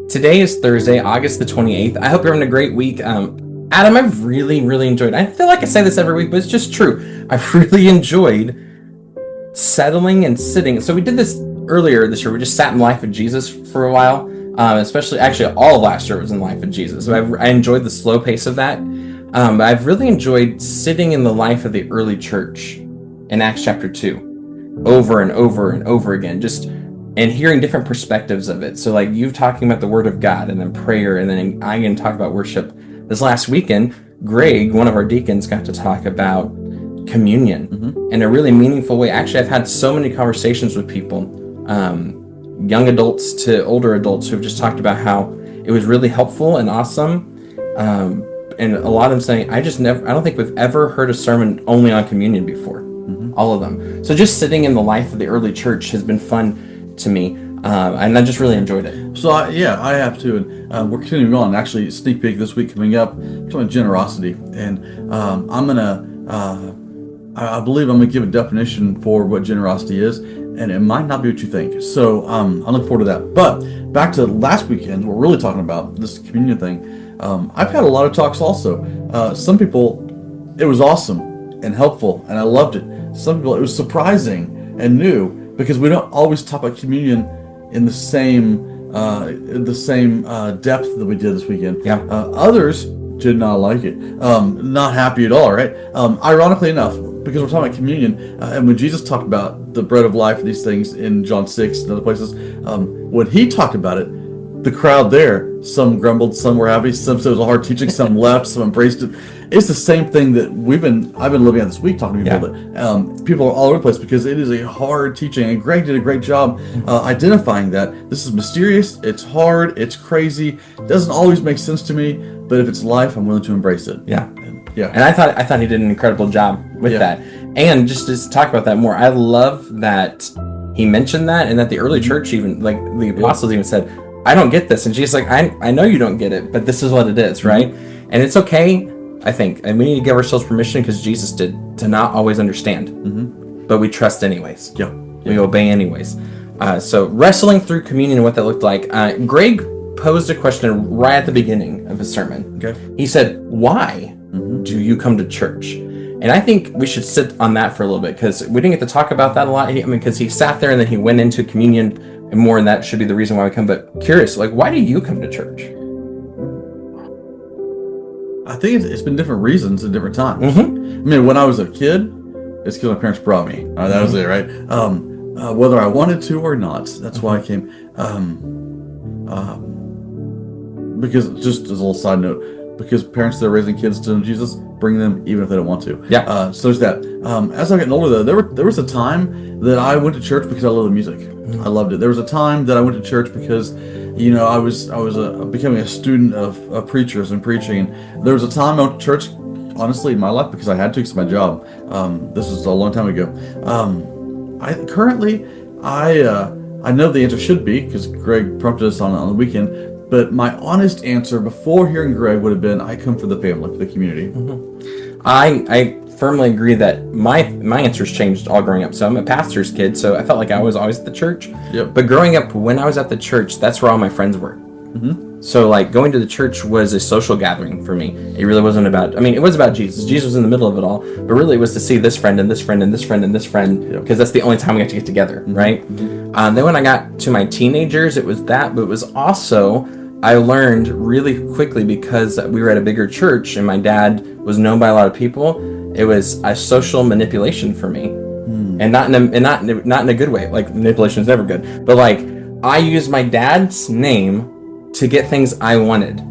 Today is Thursday, August the 28th. I hope you're having a great week. Adam, I've really enjoyed, I feel like I say this every week, but it's just true. I've really enjoyed settling and sitting. So we did this earlier this year. We just sat in the life of Jesus for a while. Especially, actually, all of last year was in the life of Jesus. So I enjoyed the slow pace of that. But I've really enjoyed sitting in the life of the early church in Acts chapter 2 over and over and over again, just and hearing different perspectives of it. So like you talking about the word of God and then prayer, and then I can talk about worship. This last weekend, Greg, one of our deacons, got to talk about communion in a really meaningful way. Actually, I've had so many conversations with people, young adults to older adults, who've just talked about how it was really helpful and awesome. And a lot of them saying, I don't think we've ever heard a sermon only on communion before. All of them. So just sitting in the life of the early church has been fun to me. And I just really enjoyed it. So I have to, and we're continuing on. Actually, sneak peek this week coming up, talking about generosity, and I believe I'm gonna give a definition for what generosity is, and it might not be what you think. So I look forward to that. But back to last weekend, we're really talking about this communion thing. I've had a lot of talks also. Some people, it was awesome and helpful, and I loved it. Some people, it was surprising and new, because we don't always talk about communion in the same depth that we did this weekend. Yeah. Others did not like it. Not happy at all, right? Ironically enough, because we're talking about communion, and when Jesus talked about the bread of life, these things in John 6 and other places, when he talked about it, the crowd there, some grumbled, some were happy, some said it was a hard teaching, some left, some embraced it. It's the same thing that I've been living on this week, talking to people that people are all over the place, because it is a hard teaching, and Greg did a great job identifying that this is mysterious, it's hard, it's crazy, it doesn't always make sense to me, but if it's life, I'm willing to embrace it. And I thought he did an incredible job with that. And just to talk about that more, I love that he mentioned that, and that the early church, even like the apostles, even said, I don't get this. And Jesus like, I know you don't get it, but this is what it is, right? And it's okay, I think, and we need to give ourselves permission, because Jesus did, to not always understand, but we trust anyways. We obey anyways. So wrestling through communion and what that looked like, Greg posed a question right at the beginning of his sermon. He said, why do you come to church? And I think we should sit on that for a little bit, because we didn't get to talk about that a lot. Because he sat there and then he went into communion and more, and that should be the reason why we come. But curious, like, why do you come to church? I think it's been different reasons at different times. I mean, when I was a kid, it's because my parents brought me. That was it, right? Whether I wanted to or not, that's why I came. Because, just as a little side note, because parents that are raising kids to know Jesus, bring them even if they don't want to. So there's that. As I'm getting older, though, there was a time that I went to church because I love the music. I loved it. There was a time that I went to church because, I was becoming a student of preachers and preaching. And there was a time I went to church, honestly, in my life, because I had to, because of my job. This was a long time ago. I know the answer should be, because Greg prompted us on the weekend, but my honest answer before hearing Greg would have been, I come for the family, for the community. I firmly agree that my answers changed all growing up. So I'm a pastor's kid, so I felt like I was always at the church. But growing up, when I was at the church, that's where all my friends were. So like going to the church was a social gathering for me. It really wasn't about, it was about Jesus. Jesus was in the middle of it all, but really it was to see this friend and this friend and this friend and this friend, because that's the only time we got to get together, right? Then when I got to my teenagers, it was that, but it was also, I learned really quickly, because we were at a bigger church and my dad was known by a lot of people. It was a social manipulation for me, and not in a good way. Like, manipulation is never good, but like, I used my dad's name to get things I wanted,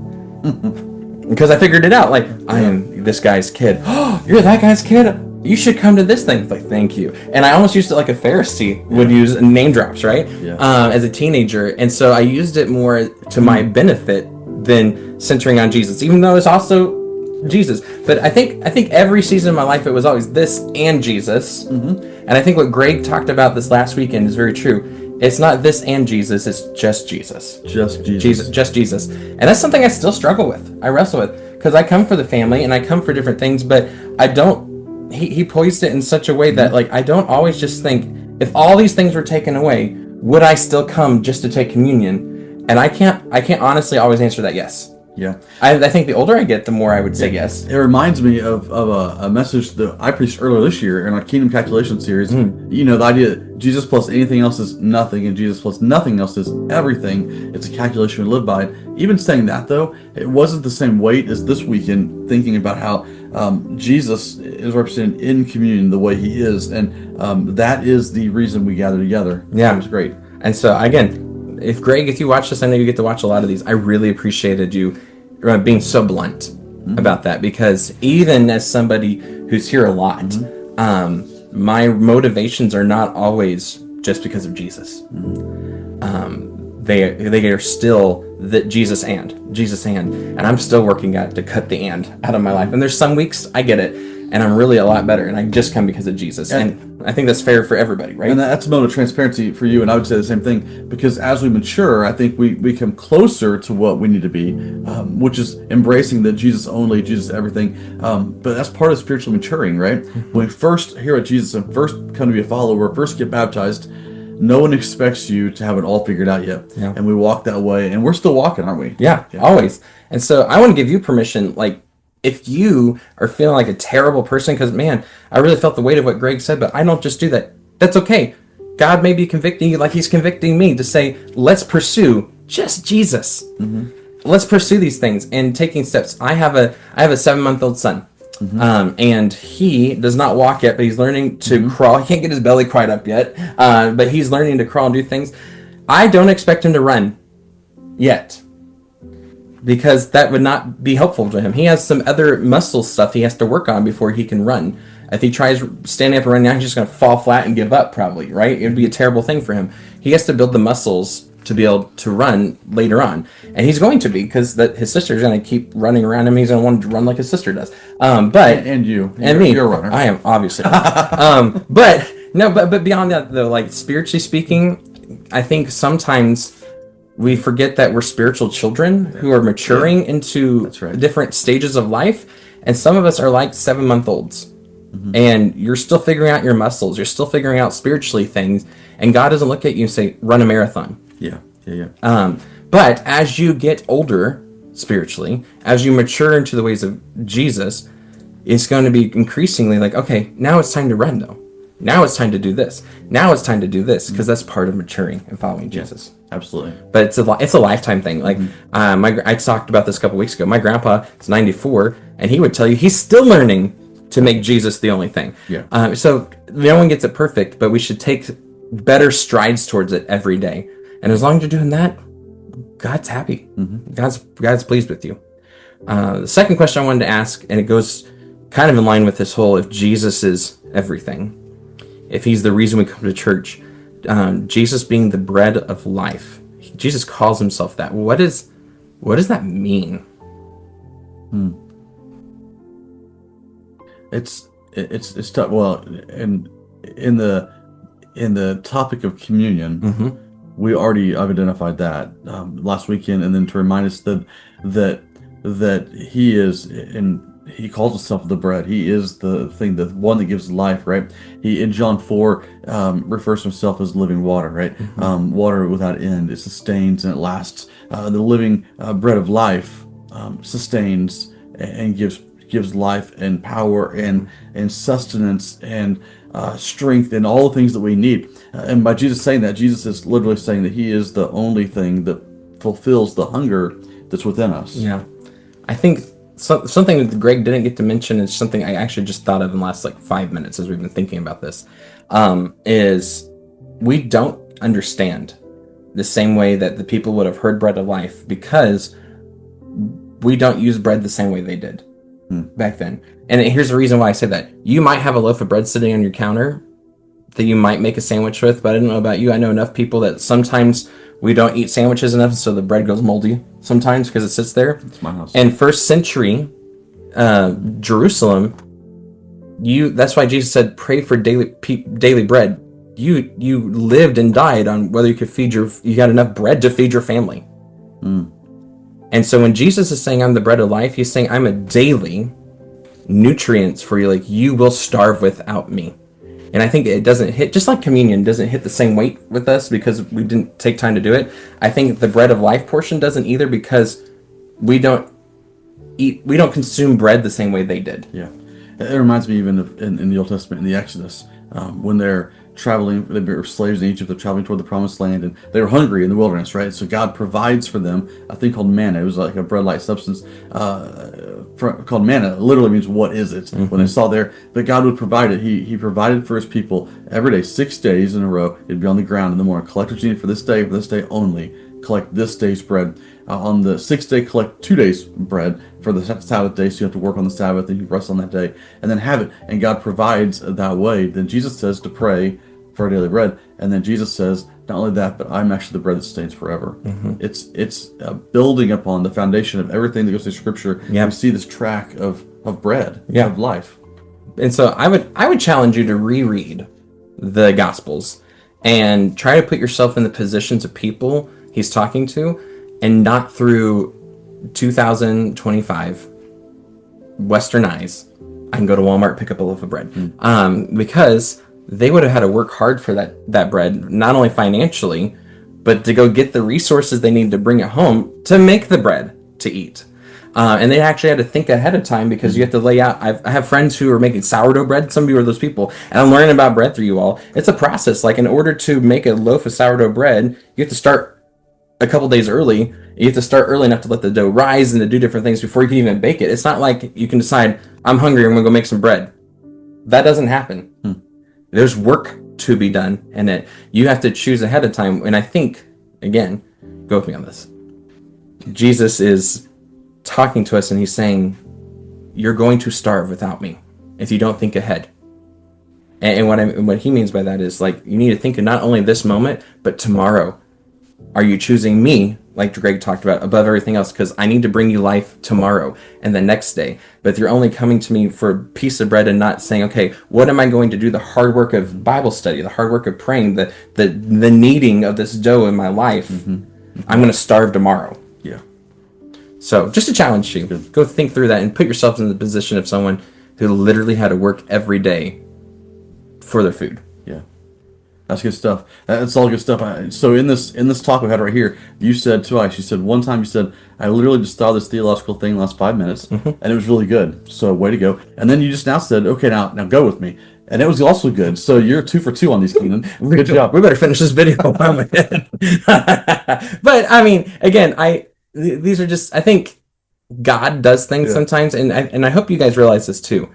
because I figured it out. Like, I am this guy's kid. Oh, you're that guy's kid. You should come to this thing. Like, thank you. And I almost used it like a Pharisee would use name drops, right? As a teenager. And so I used it more to my benefit than centering on Jesus, even though it's also Jesus. But I think every season of my life, it was always this and Jesus. And I think what Greg talked about this last weekend is very true. It's not this and Jesus, it's just Jesus. Just Jesus. And that's something I still struggle with. I wrestle with, because I come for the family and I come for different things, but I don't, he poised it in such a way that, like, I don't always just think, if all these things were taken away, would I still come just to take communion? And I can't honestly always answer that yes. Yeah. I think the older I get, the more I would say yes. It reminds me of a message that I preached earlier this year in our Kingdom Calculation series. You know, the idea that Jesus plus anything else is nothing, and Jesus plus nothing else is everything. It's a calculation we live by. Even saying that, though, it wasn't the same weight as this weekend, thinking about how Jesus is represented in communion the way he is, and that is the reason we gather together. Yeah. It was great. And so, again, if Greg, if you watch this, I know you get to watch a lot of these. I really appreciated you being so blunt about that, because even as somebody who's here a lot, my motivations are not always just because of Jesus. They are still that Jesus and I'm still working at to cut the and out of my life. And there's some weeks I get it, and I'm really a lot better, and I just come because of Jesus. And I think that's fair for everybody, right? And that's a moment of transparency for you, and I would say the same thing, because as we mature, I think we come closer to what we need to be, which is embracing the Jesus only, Jesus everything. But that's part of spiritually maturing, right? When we first hear about Jesus and first come to be a follower, first get baptized, no one expects you to have it all figured out yet. Yeah. And we walk that way, and we're still walking, aren't we? Yeah, always. And so I want to give you permission, like, if you are feeling like a terrible person, because, man, I really felt the weight of what Greg said, but I don't just do that. That's okay. God may be convicting you like he's convicting me to say, let's pursue just Jesus. Let's pursue these things and taking steps. I have a 7-month-old son. And he does not walk yet, but he's learning to crawl. He can't get his belly quite up yet, but he's learning to crawl and do things. I don't expect him to run yet, because that would not be helpful to him. He has some other muscle stuff he has to work on before he can run. If he tries standing up and running now, he's just going to fall flat and give up, probably, right? It would be a terrible thing for him. He has to build the muscles to be able to run later on. And he's going to be, because his sister's going to keep running around him. He's going to want to run like his sister does. And you. And me. You're a runner. I am, obviously. But beyond that, though, like, spiritually speaking, I think sometimes we forget that we're spiritual children who are maturing into different stages of life. And some of us are like 7-month-olds. And you're still figuring out your muscles. You're still figuring out spiritually things. And God doesn't look at you and say, run a marathon. Yeah. But as you get older spiritually, as you mature into the ways of Jesus, it's going to be increasingly like, okay, now it's time to run, though. Now it's time to do this. Now it's time to do this, because that's part of maturing and following Jesus. Absolutely. But it's a lifetime thing. Like, I talked about this a couple weeks ago. My grandpa is 94, and he would tell you he's still learning to make Jesus the only thing. Yeah. So no one gets it perfect, but we should take better strides towards it every day. And as long as you're doing that, God's happy. God's pleased with you. The second question I wanted to ask, and it goes kind of in line with this whole, if Jesus is everything, if he's the reason we come to church, Jesus being the bread of life, Jesus calls himself that. What does that mean? It's tough. Well, and in the topic of communion, I've identified that last weekend, and then to remind us that he is, and he calls himself the bread. He is the thing, the one that gives life, right? He, in John 4, refers to himself as living water, right? Water without end. It sustains and it lasts. The living bread of life sustains and gives life and power and sustenance and strength and all the things that we need. And by Jesus saying that, Jesus is literally saying that he is the only thing that fulfills the hunger that's within us. Yeah. I think something that Greg didn't get to mention is something I actually just thought of in the last 5 minutes as we've been thinking about this, is we don't understand the same way that the people would have heard bread of life, because we don't use bread the same way they did back then. And here's the reason why I say that. You might have a loaf of bread sitting on your counter that you might make a sandwich with, but I don't know about you. I know enough people that sometimes we don't eat sandwiches enough, so the bread goes moldy sometimes because it sits there. It's my house. And first century Jerusalem, that's why Jesus said, pray for daily bread. You lived and died on whether you could you got enough bread to feed your family. And so when Jesus is saying I'm the bread of life, he's saying I'm a daily nutrients for you. Like, you will starve without me. And I think it doesn't hit, just like communion doesn't hit the same weight with us because we didn't take time to do it. I think the bread of life portion doesn't either because we don't consume bread the same way they did. Yeah. It reminds me even of in the Old Testament, in the Exodus, when they're traveling, they were slaves in Egypt, they're traveling toward the promised land, and they were hungry in the wilderness, right? So God provides for them a thing called manna. It was like a bread-like substance called manna. It literally means, what is it? When they saw there that God would provide it, he provided for his people every day, 6 days in a row. It'd be on the ground in the morning. Collect what you need for this day only. Collect this day's bread. On the 6th day, collect 2 days bread for the Sabbath day, so you have to work on the Sabbath and you rest on that day, and then have it. And God provides that way. Then Jesus says to pray for our daily bread, and then Jesus says, not only that, but I'm actually the bread that sustains forever. It's building upon the foundation of everything that goes through Scripture. We see this track of bread, of life. And so I would challenge you to reread the Gospels and try to put yourself in the positions of people he's talking to, and not through 2025 Western eyes. I can go to Walmart, pick up a loaf of bread. Because they would have had to work hard for that bread, not only financially, but to go get the resources they need to bring it home to make the bread to eat. And they actually had to think ahead of time because you have to lay out. I have friends who are making sourdough bread. Some of you are those people. And I'm learning about bread through you all. It's a process. Like, in order to make a loaf of sourdough bread, you have to start a couple days early. You have to start early enough to let the dough rise and to do different things before you can even bake it. It's not like you can decide, I'm hungry, I'm going to go make some bread. That doesn't happen. There's work to be done, and you have to choose ahead of time. And I think, again, go with me on this. Jesus is talking to us, and he's saying, you're going to starve without me if you don't think ahead. And what he means by that is, like, you need to think of not only this moment, but tomorrow. Are you choosing me, like Greg talked about, above everything else? Because I need to bring you life tomorrow and the next day. But if you're only coming to me for a piece of bread and not saying, okay, what am I going to do? The hard work of Bible study, the hard work of praying, the kneading of this dough in my life, I'm going to starve tomorrow. Yeah. So just to challenge you, go think through that and put yourself in the position of someone who literally had to work every day for their food. Yeah. That's good stuff. That's all good stuff. So in this talk we had right here, you said twice. You said one time, you said, I literally just thought this theological thing last 5 minutes, and it was really good. So way to go. And then you just now said, okay, now go with me. And it was also good. So you're 2 for 2 on these, Keenan. Good job. We better finish this video while we're ahead. But I mean, again, these are just, I think God does things sometimes, and I hope you guys realize this too.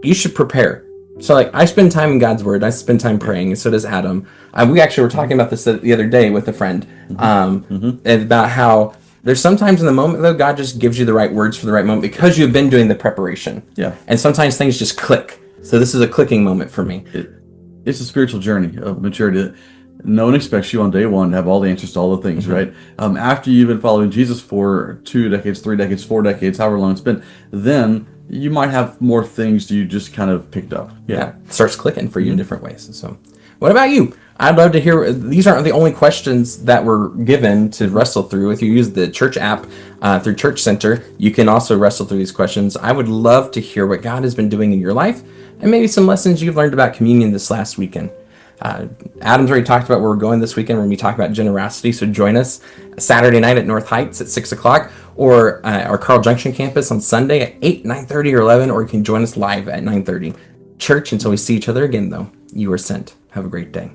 You should prepare. So, like, I spend time in God's Word. I spend time praying, and so does Adam. We actually were talking about this the other day with a friend, about how there's sometimes in the moment, though, God just gives you the right words for the right moment because you've been doing the preparation. Yeah. And sometimes things just click. So this is a clicking moment for me. It's a spiritual journey of maturity. No one expects you on day one to have all the answers to all the things, right? After you've been following Jesus for 2 decades, 3 decades, 4 decades, however long it's been, then you might have more things you just kind of picked up. Yeah, it starts clicking for you in different ways. So, what about you? I'd love to hear. These aren't the only questions that were given to wrestle through. If you use the church app through Church Center, you can also wrestle through these questions. I would love to hear what God has been doing in your life and maybe some lessons you've learned about communion this last weekend. Adam's already talked about where we're going this weekend. We're going to be talking about generosity, so join us Saturday night at North Heights at 6 o'clock, or our Carl Junction campus on Sunday at 8, 9:30, or 11, or you can join us live at 9:30. Church, until we see each other again, though, you are sent. Have a great day.